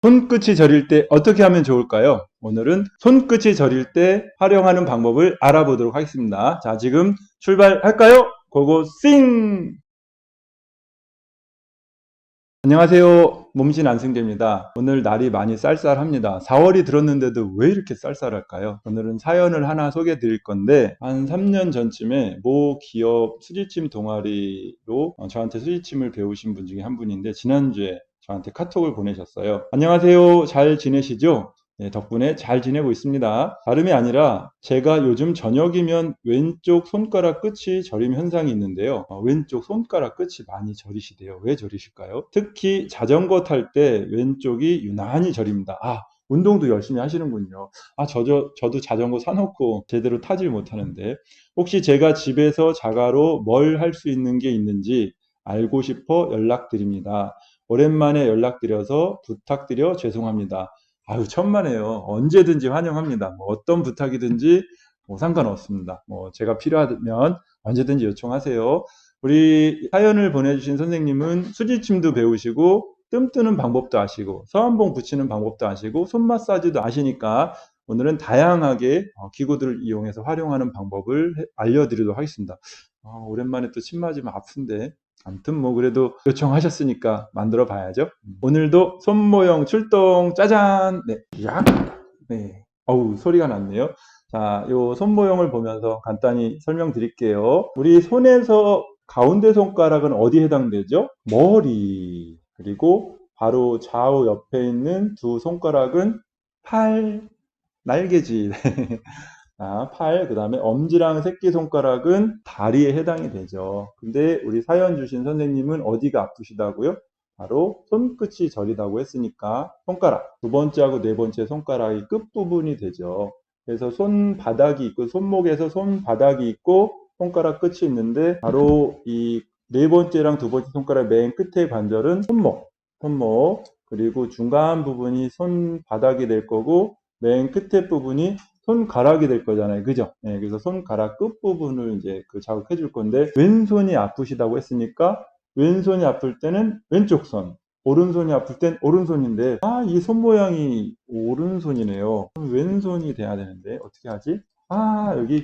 손끝이 저릴 때 어떻게 하면 좋을까요? 오늘은 손끝이 저릴 때 활용하는 방법을 알아보도록 하겠습니다. 자, 지금 출발할까요? 고고 싱! 안녕하세요. 몸신 안승재입니다. 오늘 날이 많이 쌀쌀합니다. 4월이 들었는데도 왜 이렇게 쌀쌀할까요? 오늘은 사연을 하나 소개해 드릴 건데 한 3년 전쯤에 모 기업 수지침 동아리로 저한테 수지침을 배우신 분 중에 한 분인데 지난주에 저한테 카톡을 보내셨어요. 안녕하세요. 잘 지내시죠? 네, 덕분에 잘 지내고 있습니다. 다름이 아니라 제가 요즘 저녁이면 왼쪽 손가락 끝이 저림 현상이 있는데요. 왼쪽 손가락 끝이 많이 저리시대요. 왜 저리실까요? 특히 자전거 탈 때 왼쪽이 유난히 저립니다. 운동도 열심히 하시는군요. 저도 자전거 사놓고 제대로 타질 못하는데 혹시 제가 집에서 자가로 뭘 할 수 있는 게 있는지 알고 싶어 연락드립니다. 오랜만에 연락드려서 부탁드려 죄송합니다. 천만에요. 언제든지 환영합니다. 뭐 어떤 부탁이든지 뭐 상관없습니다. 뭐 제가 필요하면 언제든지 요청하세요. 우리 사연을 보내주신 선생님은 수지침도 배우시고 뜸 뜨는 방법도 아시고 서한봉 붙이는 방법도 아시고 손 마사지도 아시니까 오늘은 다양하게 기구들을 이용해서 활용하는 방법을 알려드리도록 하겠습니다. 오랜만에 또 침 맞으면 아픈데 아무튼 뭐 그래도 요청하셨으니까 만들어 봐야죠. 오늘도 손모형 출동 짜잔. 네, 약. 네. 어우 소리가 났네요. 자, 요 손모형을 보면서 간단히 설명드릴게요. 우리 손에서 가운데 손가락은 어디에 해당되죠? 머리. 그리고 바로 좌우 옆에 있는 두 손가락은 팔, 날개짓. 팔, 그 다음에 엄지랑 새끼손가락은 다리에 해당이 되죠. 근데 우리 사연 주신 선생님은 어디가 아프시다고요? 바로 손끝이 저리다고 했으니까 손가락, 두 번째하고 네 번째 손가락이 끝부분이 되죠. 그래서 손바닥이 있고 손목에서 손바닥이 있고 손가락 끝이 있는데 바로 이 네 번째랑 두 번째 손가락 맨 끝의 관절은 손목, 그리고 중간 부분이 손바닥이 될 거고 맨 끝에 부분이 손가락이 될 거잖아요. 그죠? 네, 그래서 손가락 끝부분을 이제 자극해 줄 건데, 왼손이 아프시다고 했으니까, 왼손이 아플 때는 왼쪽 손, 오른손이 아플 땐 오른손인데, 이 손 모양이 오른손이네요. 그럼 왼손이 돼야 되는데, 어떻게 하지? 여기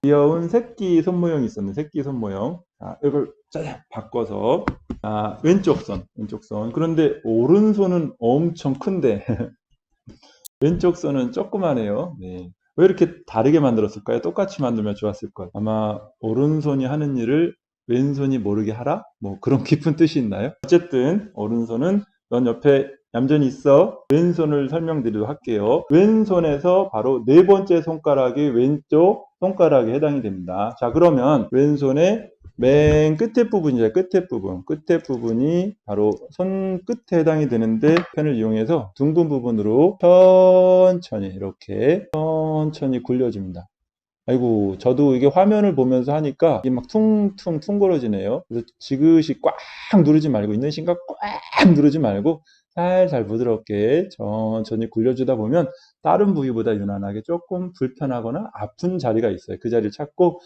귀여운 새끼 손 모양이 있었네. 새끼 손 모양. 자, 이걸 짜잔 바꿔서, 왼쪽 손. 그런데 오른손은 엄청 큰데, 왼쪽 손은 조그마해요. 네. 왜 이렇게 다르게 만들었을까요? 똑같이 만들면 좋았을 것. 아마 오른손이 하는 일을 왼손이 모르게 하라? 뭐 그런 깊은 뜻이 있나요? 어쨌든 오른손은 넌 옆에 얌전히 있어. 왼손을 설명드리도록 할게요. 왼손에서 바로 네 번째 손가락이 왼쪽 손가락에 해당이 됩니다. 자, 그러면 왼손의 맨 끝에 부분이죠. 끝에 부분이 바로 손 끝에 해당이 되는데 펜을 이용해서 둥근 부분으로 천천히 이렇게 천천히 굴려줍니다. 아이고, 저도 이게 화면을 보면서 하니까 이게 막 퉁퉁 퉁거려지네요. 그래서 지그시 꽉 누르지 말고 있는 심각 꽉 누르지 말고 살살 부드럽게 천천히 굴려주다 보면 다른 부위보다 유난하게 조금 불편하거나 아픈 자리가 있어요. 그 자리를 찾고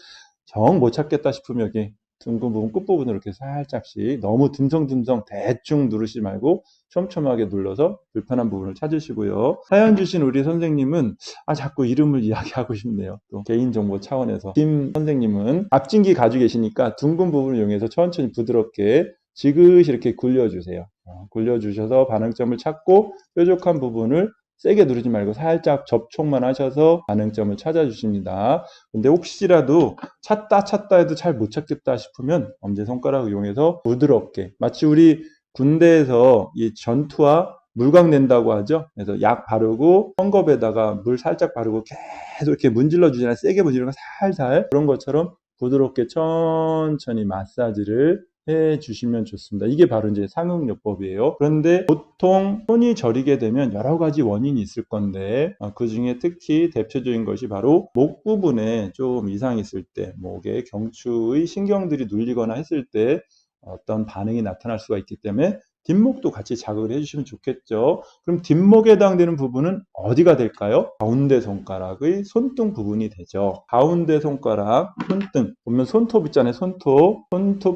정 못 찾겠다 싶으면 여기 둥근 부분 끝부분으로 이렇게 살짝씩 너무 듬성듬성 대충 누르지 말고 촘촘하게 눌러서 불편한 부분을 찾으시고요. 사연 주신 우리 선생님은 자꾸 이름을 이야기하고 싶네요. 또 개인정보 차원에서 김 선생님은 앞진기 가지고 계시니까 둥근 부분을 이용해서 천천히 부드럽게 지그시 이렇게 굴려주세요. 굴려주셔서 반응점을 찾고 뾰족한 부분을 세게 누르지 말고 살짝 접촉만 하셔서 반응점을 찾아주십니다. 근데 혹시라도 찾다 해도 잘 못 찾겠다 싶으면 엄지손가락을 이용해서 부드럽게 마치 우리 군대에서 이 전투와 물광 낸다고 하죠. 그래서 약 바르고 헝겊에다가 물 살짝 바르고 계속 이렇게 문질러 주잖아요. 세게 문질러서 살살 그런 것처럼 부드럽게 천천히 마사지를 해 주시면 좋습니다. 이게 바로 이제 상응요법이에요. 그런데 보통 손이 저리게 되면 여러 가지 원인이 있을 건데 그 중에 특히 대표적인 것이 바로 목 부분에 좀 이상이 있을 때, 목의 경추의 신경들이 눌리거나 했을 때 어떤 반응이 나타날 수가 있기 때문에 뒷목도 같이 자극을 해주시면 좋겠죠. 그럼 뒷목에 해당되는 부분은 어디가 될까요? 가운데 손가락의 손등 부분이 되죠. 가운데 손가락, 손등. 보면 손톱 있잖아요. 손톱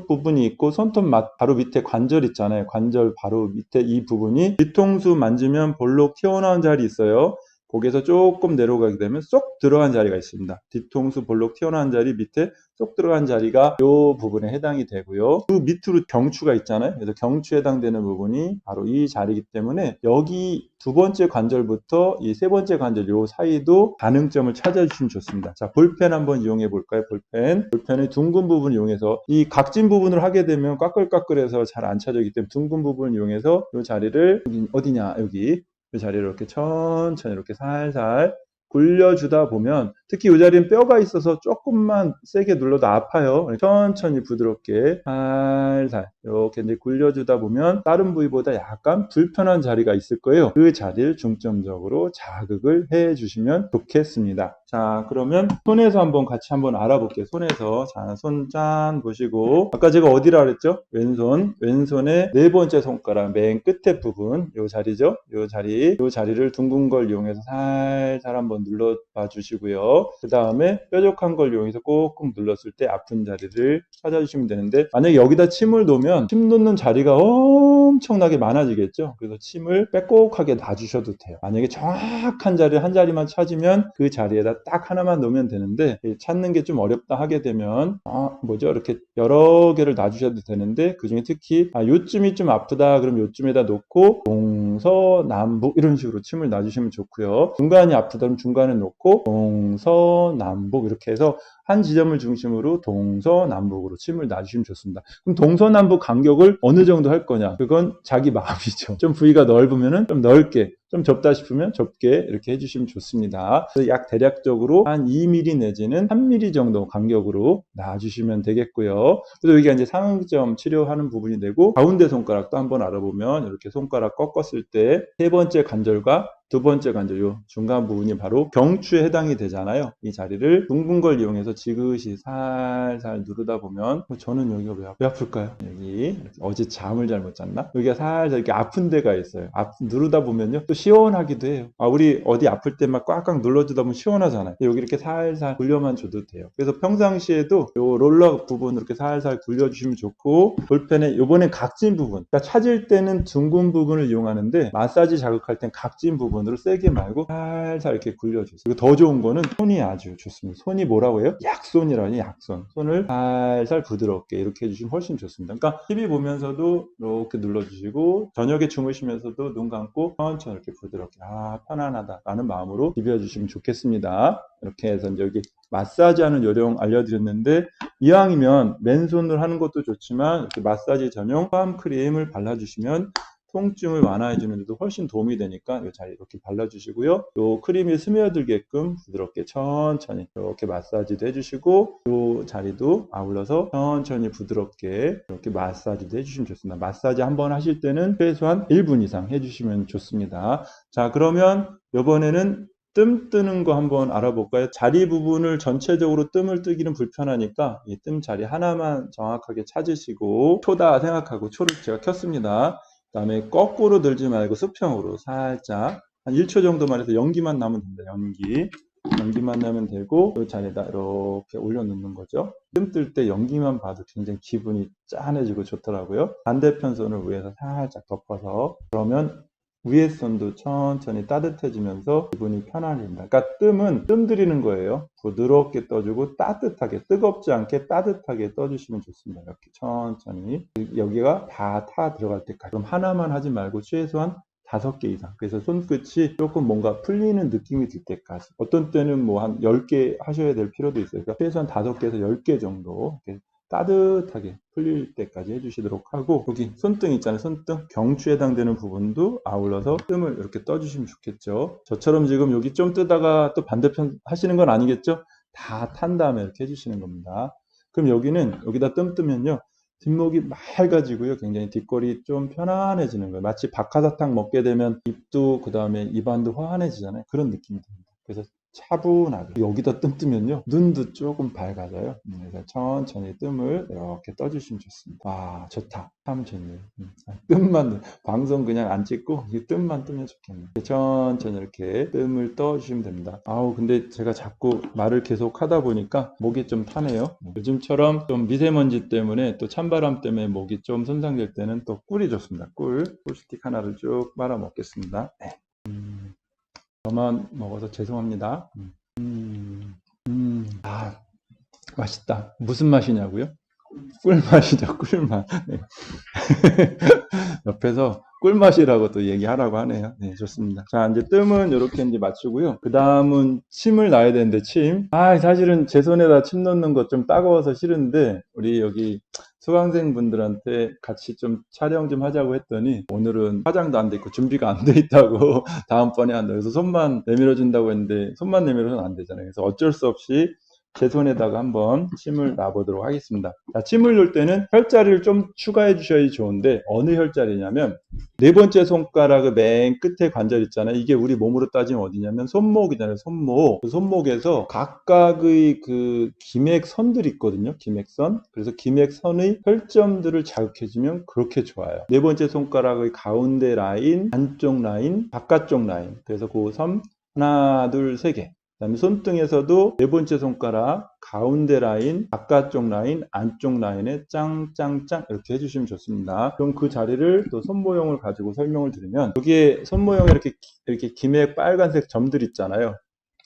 부분이 있고 손톱 바로 밑에 관절 있잖아요. 관절 바로 밑에 이 부분이 뒤통수 만지면 볼록 튀어나온 자리 있어요. 거기에서 조금 내려가게 되면 쏙 들어간 자리가 있습니다. 뒤통수 볼록 튀어나온 자리 밑에 쏙 들어간 자리가 이 부분에 해당이 되고요. 그 밑으로 경추가 있잖아요. 그래서 경추에 해당되는 부분이 바로 이 자리이기 때문에 여기 두 번째 관절부터 이 세 번째 관절 요 사이도 가능점을 찾아주시면 좋습니다. 자, 볼펜 한번 이용해 볼까요? 볼펜의 둥근 부분을 이용해서 이 각진 부분을 하게 되면 까끌까끌해서 잘 안 찾아지기 때문에 둥근 부분을 이용해서 이 자리를 어디냐 여기 이 자리를 이렇게 천천히 이렇게 살살 굴려주다 보면 특히 이 자리는 뼈가 있어서 조금만 세게 눌러도 아파요. 천천히 부드럽게 살살 이렇게 이제 굴려주다 보면 다른 부위보다 약간 불편한 자리가 있을 거예요. 그 자리를 중점적으로 자극을 해주시면 좋겠습니다. 자, 그러면 손에서 같이 한번 알아볼게요. 손에서 자, 손 짠 보시고 아까 제가 어디라 그랬죠? 왼손의 네 번째 손가락 맨 끝에 부분 요 자리죠? 요 자리를 둥근 걸 이용해서 살살 한번 눌러봐 주시고요. 그 다음에 뾰족한 걸 이용해서 꾹꾹 눌렀을 때 아픈 자리를 찾아주시면 되는데 만약에 여기다 침을 놓으면 침 놓는 자리가 엄청나게 많아지겠죠. 그래서 침을 빼곡하게 놔주셔도 돼요. 만약에 정확한 자리 한 자리만 찾으면 그 자리에다 딱 하나만 놓으면 되는데 찾는 게 좀 어렵다 하게 되면 이렇게 여러 개를 놔주셔도 되는데 그 중에 특히 요쯤이 좀 아프다 그럼 요쯤에다 놓고 동서남북 이런 식으로 침을 놔주시면 좋고요. 중간이 아프다 그럼 중간에 놓고 동서남북 이렇게 해서 한 지점을 중심으로 동서남북으로 침을 놔주시면 좋습니다. 그럼 동서남북 간격을 어느 정도 할 거냐? 그건 자기 마음이죠. 좀 부위가 넓으면은 좀 넓게, 좀 좁다 싶으면 좁게 이렇게 해주시면 좋습니다. 그래서 약 대략적으로 한 2mm 내지는 3mm 정도 간격으로 놔주시면 되겠고요. 그래서 여기가 이제 상응점 치료하는 부분이 되고 가운데 손가락도 한번 알아보면 이렇게 손가락 꺾었을 때 세 번째 관절과 두 번째 관절, 요 중간 부분이 바로 경추에 해당이 되잖아요. 이 자리를 둥근 걸 이용해서 지그시 살살 누르다 보면 저는 여기가 왜 아플까요? 여기 어제 잠을 잘못 잤나? 여기가 살살 이렇게 아픈 데가 있어요. 누르다 보면요 또 시원하기도 해요. 우리 어디 아플 때 막 꽉꽉 눌러주다 보면 시원하잖아요. 여기 이렇게 살살 굴려만 줘도 돼요. 그래서 평상시에도 요 롤러 부분 이렇게 살살 굴려주시면 좋고 볼펜에 요번엔 각진 부분, 그러니까 찾을 때는 둥근 부분을 이용하는데 마사지 자극할 땐 각진 부분으로 세게 말고 살살 이렇게 굴려주세요. 그리고 더 좋은 거는 손이 아주 좋습니다. 손이 뭐라고 해요? 약손이라니 약손. 손을 살살 부드럽게 이렇게 해주시면 훨씬 좋습니다. 그러니까 TV 보면서도 이렇게 눌러주시고 저녁에 주무시면서도 눈 감고 천천히 이렇게 부드럽게 편안하다라는 마음으로 비벼주시면 좋겠습니다. 이렇게 해서 이제 여기 마사지하는 요령 알려드렸는데 이왕이면 맨손으로 하는 것도 좋지만 이렇게 마사지 전용 팜 크림을 발라주시면 통증을 완화해 주는데도 훨씬 도움이 되니까 이 자리에 이렇게 발라주시고요. 이 크림이 스며들게끔 부드럽게 천천히 이렇게 마사지도 해주시고 이 자리도 아울러서 천천히 부드럽게 이렇게 마사지도 해주시면 좋습니다. 마사지 한번 하실 때는 최소한 1분 이상 해주시면 좋습니다. 자, 그러면 이번에는 뜸 뜨는 거 한번 알아볼까요? 자리 부분을 전체적으로 뜸을 뜨기는 불편하니까 이 뜸 자리 하나만 정확하게 찾으시고 초다 생각하고 초를 제가 켰습니다. 그 다음에 거꾸로 들지 말고 수평으로 살짝 한 1초 정도만 해서 연기만 나면 됩니다. 연기만 나면 되고 이 자리에다 이렇게 올려놓는 거죠. 뜸 뜰 때 연기만 봐도 굉장히 기분이 짠해지고 좋더라고요. 반대편 손을 위에서 살짝 덮어서 그러면 위에 손도 천천히 따뜻해지면서 기분이 편안해집니다. 그러니까 뜸 들이는 거예요. 부드럽게 떠주고 따뜻하게, 뜨겁지 않게 따뜻하게 떠주시면 좋습니다. 이렇게 천천히 여기가 다 타 들어갈 때까지. 그럼 하나만 하지 말고 최소한 5개 이상. 그래서 손끝이 조금 뭔가 풀리는 느낌이 들 때까지. 어떤 때는 뭐 한 10개 하셔야 될 필요도 있어요. 그러니까 최소한 5개에서 10개 정도 이렇게 따뜻하게 풀릴 때까지 해주시도록 하고 여기 손등 있잖아요. 손등 경추에 해당되는 부분도 아울러서 뜸을 이렇게 떠주시면 좋겠죠. 저처럼 지금 여기 좀 뜨다가 또 반대편 하시는 건 아니겠죠? 다 탄 다음에 이렇게 해주시는 겁니다. 그럼 여기다 뜸 뜨면요 뒷목이 맑아지고요. 굉장히 뒷골이 좀 편안해지는 거예요. 마치 박하사탕 먹게 되면 입도 그 다음에 입안도 환해지잖아요. 그런 느낌이 듭니다. 그래서 차분하게. 여기다 뜸 뜨면요 눈도 조금 밝아져요. 그래서 천천히 뜸을 이렇게 떠주시면 좋습니다. 와 좋다. 참 좋네요. 뜸만 방송 그냥 안 찍고 이 뜸만 뜨면 좋겠네요. 천천히 이렇게 뜸을 떠주시면 됩니다. 아우 근데 제가 자꾸 말을 계속 하다 보니까 목이 좀 타네요. 요즘처럼 좀 미세먼지 때문에 또 찬바람 때문에 목이 좀 손상될 때는 또 꿀이 좋습니다. 꿀스틱 하나를 쭉 말아 먹겠습니다. 네. 저만 먹어서 죄송합니다. 아, 맛있다. 무슨 맛이냐고요? 꿀맛이죠, 꿀맛. 네. 옆에서 꿀맛이라고 또 얘기하라고 하네요. 네, 좋습니다. 자, 이제 뜸은 이렇게 이제 맞추고요. 그 다음은 침을 놔야 되는데, 침. 아, 사실은 제 손에다 침 넣는 거 좀 따가워서 싫은데, 우리 여기 수강생 분들한테 같이 좀 촬영 좀 하자고 했더니, 오늘은 화장도 안 돼 있고 준비가 안 돼 있다고 다음번에 한다. 그래서 손만 내밀어 준다고 했는데, 손만 내밀어서는 안 되잖아요. 그래서 어쩔 수 없이 제 손에다가 한번 침을 놔보도록 하겠습니다. 자, 침을 놓을 때는 혈자리를 좀 추가해 주셔야 좋은데 어느 혈자리냐면 네 번째 손가락의 맨 끝에 관절 있잖아요. 이게 우리 몸으로 따지면 어디냐면 손목이잖아요. 손목. 그 손목에서 각각의 그 기맥선들이 있거든요. 기맥선. 그래서 기맥선의 혈점들을 자극해주면 그렇게 좋아요. 네 번째 손가락의 가운데 라인, 안쪽 라인, 바깥쪽 라인. 그래서 그 섬 하나, 둘, 세 개. 그다음에 손등에서도 네 번째 손가락, 가운데 라인, 바깥쪽 라인, 안쪽 라인에 짱짱짱 이렇게 해주시면 좋습니다. 그럼 그 자리를 또 손 모형을 가지고 설명을 드리면 여기에 손 모형에 이렇게 기맥 빨간색 점들 있잖아요.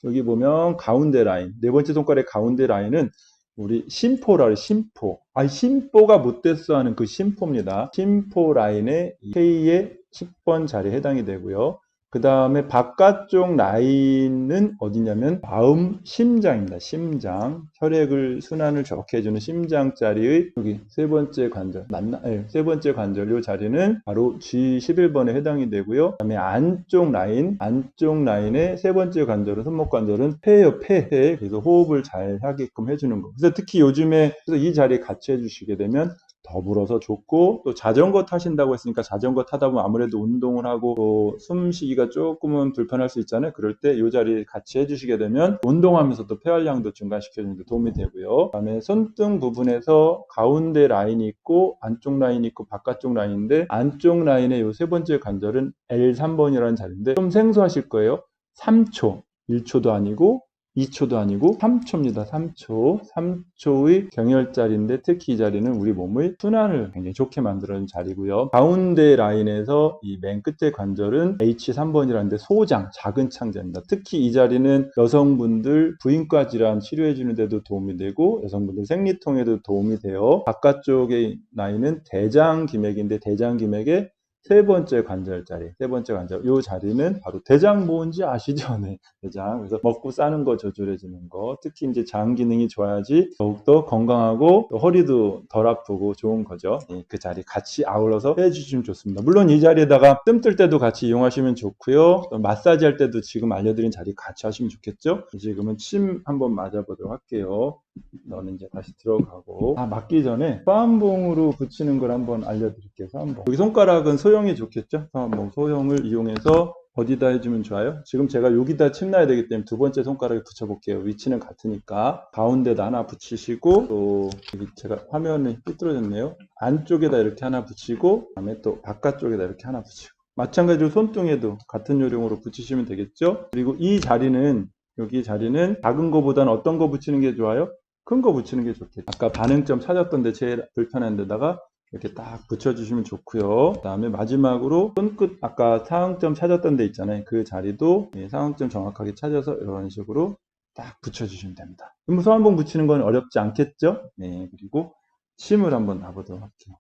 여기 보면 가운데 라인, 네 번째 손가락의 가운데 라인은 우리 심포라 해요. 심포. 심포가 못됐어 하는 그 심포입니다. 심포 라인에 K의 10번 자리에 해당이 되고요. 그 다음에 바깥쪽 라인은 어디냐면 마음 심장입니다. 심장. 혈액을 순환을 좋게 해주는 심장 자리의 여기 세 번째 관절. 맞나? 네, 세 번째 관절. 이 자리는 바로 G11번에 해당이 되고요. 그 다음에 안쪽 라인. 안쪽 라인의 세 번째 관절은 손목 관절은 폐예요. 폐. 그래서 호흡을 잘 하게끔 해주는 거. 그래서 특히 요즘에 그래서 이 자리에 같이 해주시게 되면 더불어서 좋고 또 자전거 타신다고 했으니까 자전거 타다 보면 아무래도 운동을 하고 또 숨쉬기가 조금은 불편할 수 있잖아요. 그럴 때 이 자리 같이 해주시게 되면 운동하면서 또 폐활량도 증가시켜주는 데 도움이 되고요. 그 다음에 손등 부분에서 가운데 라인이 있고 안쪽 라인이 있고 바깥쪽 라인인데 안쪽 라인의 이 세 번째 관절은 L3번이라는 자리인데 좀 생소하실 거예요. 3초, 1초도 아니고 2초도 아니고 3초입니다. 3초. 3초의 경혈자리인데 특히 이 자리는 우리 몸의 순환을 굉장히 좋게 만들어주는 자리고요. 가운데 라인에서 이 맨 끝의 관절은 H3번이라는데 소장, 작은 창자입니다. 특히 이 자리는 여성분들 부인과 질환 치료해 주는 데도 도움이 되고 여성분들 생리통에도 도움이 돼요. 바깥쪽의 라인은 대장기맥인데 대장기맥의 세 번째 관절 자리, 세 번째 관절. 이 자리는 바로 대장 뭔지 아시죠? 네, 대장. 그래서 먹고 싸는 거 조절해주는 거. 특히 이제 장 기능이 좋아야지 더욱더 건강하고 또 허리도 덜 아프고 좋은 거죠. 네, 그 자리 같이 아울러서 해주시면 좋습니다. 물론 이 자리에다가 뜸 뜰 때도 같이 이용하시면 좋고요. 또 마사지 할 때도 지금 알려드린 자리 같이 하시면 좋겠죠? 지금은 침 한번 맞아보도록 할게요. 너는 이제 다시 들어가고 맞기 전에 서한봉으로 붙이는 걸 한번 알려드릴게요. 서한봉. 여기 손가락은 소형이 좋겠죠? 서한봉 소형을 이용해서 어디다 해주면 좋아요? 지금 제가 여기다 침 놔야 되기 때문에 두 번째 손가락에 붙여볼게요. 위치는 같으니까 가운데다 하나 붙이시고 또 여기 제가 화면이 삐뚤어졌네요. 안쪽에다 이렇게 하나 붙이고 그다음에 또 바깥쪽에다 이렇게 하나 붙이고 마찬가지로 손등에도 같은 요령으로 붙이시면 되겠죠? 그리고 이 자리는 여기 자리는 작은 거보다는 어떤 거 붙이는 게 좋아요? 큰 거 붙이는 게 좋겠죠. 아까 반응점 찾았던데 제일 불편한 데다가 이렇게 딱 붙여주시면 좋고요. 그 다음에 마지막으로 손끝 아까 상응점 찾았던 데 있잖아요. 그 자리도 상응점 정확하게 찾아서 이런 식으로 딱 붙여주시면 됩니다. 그럼 서한봉 붙이는 건 어렵지 않겠죠? 네, 그리고 침을 한번 놔보도록 할게요.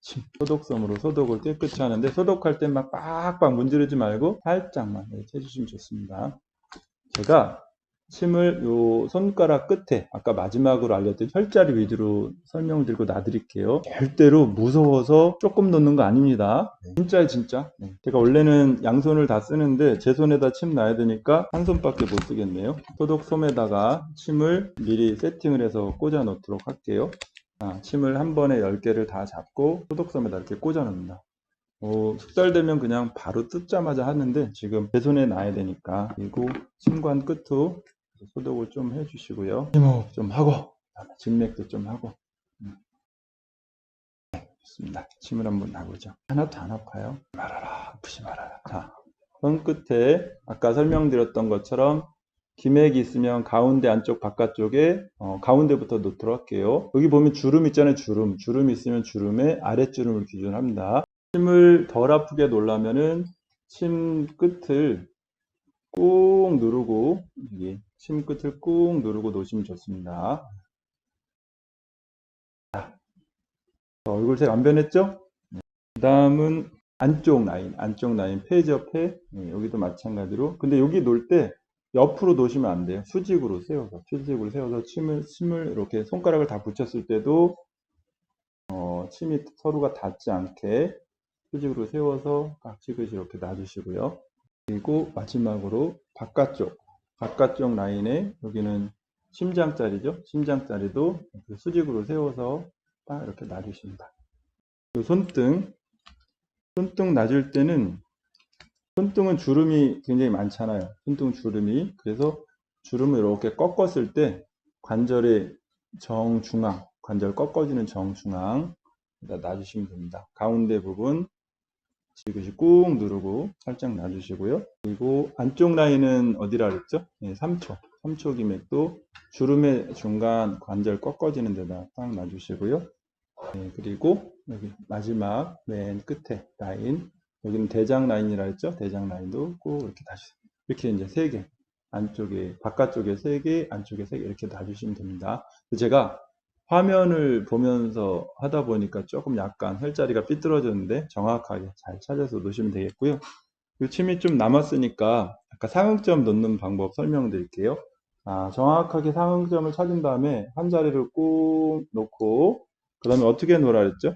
침. 소독솜으로 소독을 깨끗이 하는데 소독할 때 막 빡빡 문지르지 말고 살짝만 이렇게 해주시면 좋습니다. 제가 침을 요 손가락 끝에 아까 마지막으로 알려드린 혈자리 위주로 설명드리고 놔드릴게요. 절대로 무서워서 조금 넣는 거 아닙니다. 진짜예요 진짜. 제가 원래는 양손을 다 쓰는데 제 손에다 침 놔야 되니까 한 손밖에 못 쓰겠네요. 소독솜에다가 침을 미리 세팅을 해서 꽂아 놓도록 할게요. 침을 한 번에 10개를 다 잡고 소독솜에다 이렇게 꽂아 놓습니다. 숙달되면 그냥 바로 뜯자마자 하는데 지금 제 손에 놔야 되니까. 그리고 침관 끝도 소독을 좀 해주시고요. 심호흡 좀 하고 진맥도 좀 하고. 좋습니다. 침을 한번 놔보죠. 하나도 안 아파요. 말아라, 아프지 말아라. 자, 손끝에 아까 설명드렸던 것처럼 기맥이 있으면 가운데 안쪽 바깥쪽에 가운데부터 놓도록 할게요. 여기 보면 주름 있잖아요. 주름이 있으면 주름의 아랫주름을 기준으로 합니다. 침을 덜 아프게 놓으려면은 침 끝을 꾹 누르고 여기 침 끝을 꾹 누르고 놓으시면 좋습니다. 자, 얼굴색 안 변했죠? 그 다음은 안쪽 라인, 폐죠, 폐. 여기도 마찬가지로. 근데 여기 놓을 때 옆으로 놓으시면 안 돼요. 수직으로 세워서, 침을 이렇게 손가락을 다 붙였을 때도, 침이 서로가 닿지 않게 수직으로 세워서 깍지긋이 이렇게 놔주시고요. 그리고 마지막으로 바깥쪽 라인에 여기는 심장자리죠. 심장자리도 수직으로 세워서 딱 이렇게 놔주십니다. 손등 놔줄 때는 손등은 주름이 굉장히 많잖아요. 손등 주름이. 그래서 주름을 이렇게 꺾었을 때 관절의 정중앙, 관절 꺾어지는 정중앙 놔주시면 됩니다. 가운데 부분 지그시 꾹 누르고 살짝 놔주시고요. 그리고 안쪽 라인은 어디라 그랬죠? 3초. 3초 기맥도 주름의 중간 관절 꺾어지는 데다 딱 놔주시고요. 그리고 여기 마지막 맨 끝에 라인, 여기는 대장 라인이라 했죠? 대장 라인도 꼭 이렇게 다시 이렇게 이제 3개, 안쪽에 바깥쪽에 3개, 안쪽에 3개 이렇게 놔주시면 됩니다. 제가 화면을 보면서 하다 보니까 조금 약간 혈자리가 삐뚤어졌는데 정확하게 잘 찾아서 놓으시면 되겠고요. 이 침이 좀 남았으니까 아까 상응점 놓는 방법 설명드릴게요. 정확하게 상응점을 찾은 다음에 한 자리를 꾹 놓고 그 다음에 어떻게 놓으라 했죠?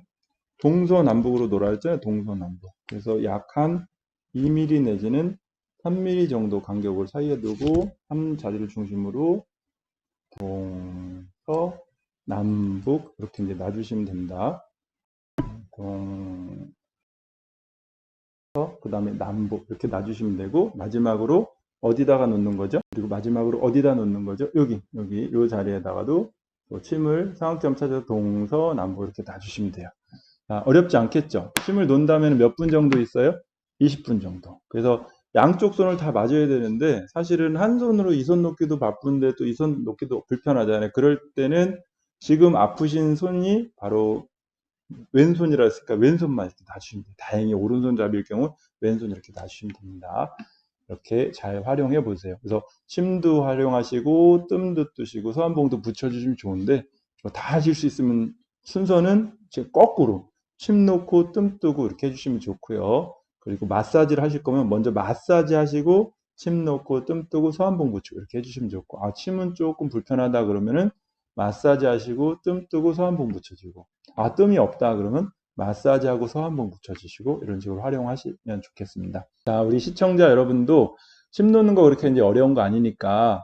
동서남북으로 놓으라 했잖아요. 동서남북. 그래서 약 한 2mm 내지는 3mm 정도 간격을 사이에 두고 한 자리를 중심으로 동서남북 이렇게 이제 놔주시면 됩니다. 그 다음에 남북 이렇게 놔주시면 되고 마지막으로 어디다가 놓는 거죠? 그리고 마지막으로 어디다 놓는 거죠? 여기 이 자리에다가도 침을 상악점 찾아서 동서남북 이렇게 놔주시면 돼요. 어렵지 않겠죠? 침을 놓는다면 몇 분 정도 있어요? 20분 정도. 그래서 양쪽 손을 다 맞아야 되는데 사실은 한 손으로 이 손 놓기도 바쁜데 또 이 손 놓기도 불편하잖아요. 그럴 때는 지금 아프신 손이 바로 왼손이라 했으니까 왼손만 이렇게 놔주시면 돼요. 다행히 오른손잡이일 경우 왼손 이렇게 놔주시면 됩니다. 이렇게 잘 활용해 보세요. 그래서 침도 활용하시고 뜸도 뜨시고 서한봉도 붙여주시면 좋은데 다 하실 수 있으면 순서는 지금 거꾸로 침 놓고 뜸 뜨고 이렇게 해주시면 좋고요. 그리고 마사지를 하실 거면 먼저 마사지 하시고 침 놓고 뜸 뜨고 서한봉 붙이고 이렇게 해주시면 좋고 침은 조금 불편하다 그러면은 마사지 하시고 뜸 뜨고 서한봉 붙여주고 뜸이 없다 그러면 마사지하고 서한봉 붙여주시고 이런 식으로 활용하시면 좋겠습니다. 자, 우리 시청자 여러분도 침 놓는 거 그렇게 이제 어려운 거 아니니까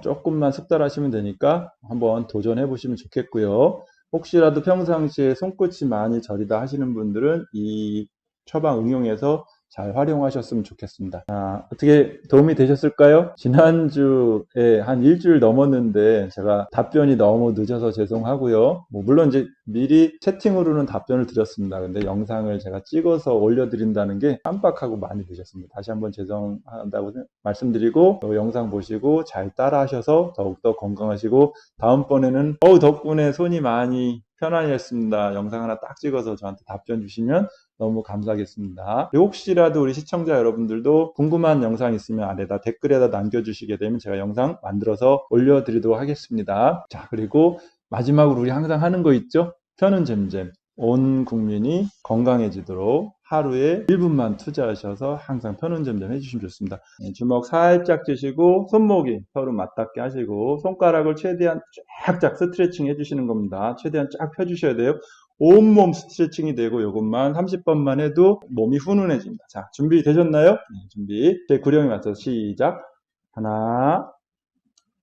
조금만 숙달하시면 되니까 한번 도전해 보시면 좋겠고요. 혹시라도 평상시에 손끝이 많이 저리다 하시는 분들은 이 처방 응용해서 잘 활용하셨으면 좋겠습니다. 어떻게 도움이 되셨을까요? 지난주에 한 일주일 넘었는데 제가 답변이 너무 늦어서 죄송하고요. 물론 이제 미리 채팅으로는 답변을 드렸습니다. 근데 영상을 제가 찍어서 올려드린다는 게 깜빡하고 많이 늦었습니다. 다시 한번 죄송하다고 말씀드리고 영상 보시고 잘 따라 하셔서 더욱더 건강하시고 다음번에는 덕분에 손이 많이 편안했습니다. 영상 하나 딱 찍어서 저한테 답변 주시면 너무 감사하겠습니다. 혹시라도 우리 시청자 여러분들도 궁금한 영상 있으면 아래다 댓글에다 남겨주시게 되면 제가 영상 만들어서 올려드리도록 하겠습니다. 자, 그리고 마지막으로 우리 항상 하는 거 있죠? 펴는 잼잼. 온 국민이 건강해지도록 하루에 1분만 투자하셔서 항상 펴는 잼잼 해주시면 좋습니다. 주먹 살짝 쥐시고 손목이 서로 맞닿게 하시고 손가락을 최대한 쫙쫙 스트레칭 해주시는 겁니다. 최대한 쫙 펴주셔야 돼요. 온몸 스트레칭이 되고 이것만 30번만 해도 몸이 훈훈해집니다. 자, 준비되셨나요? 준비. 제 구령에 맞춰서 시작. 하나,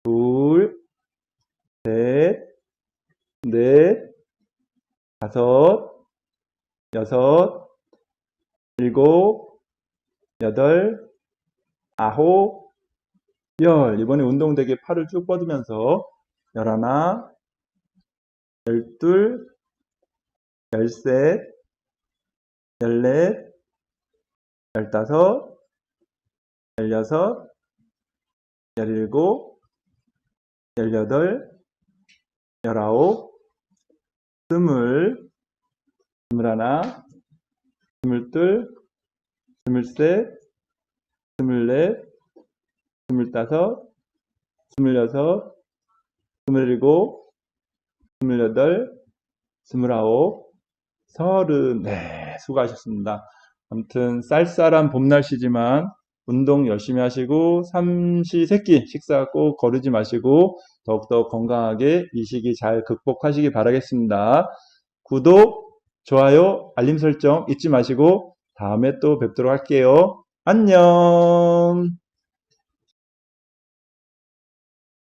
둘, 셋, 넷, 다섯, 여섯, 일곱, 여덟, 아홉, 열. 이번에 운동되게 팔을 쭉 뻗으면서 열하나, 열둘, 열셋, 열넷, 열다섯, 열여섯, 열일곱, 열여덟, 열아홉, 스물, 스물하나, 스물둘, 스물셋, 스물넷, 스물다섯, 스물여섯, 스물일곱, 스물여덟, 스물아홉, 서른. 네, 수고하셨습니다. 아무튼 쌀쌀한 봄 날씨지만 운동 열심히 하시고 삼시세끼 식사 꼭 거르지 마시고 더욱더 건강하게 이 시기 잘 극복하시기 바라겠습니다. 구독, 좋아요, 알림 설정 잊지 마시고 다음에 또 뵙도록 할게요. 안녕.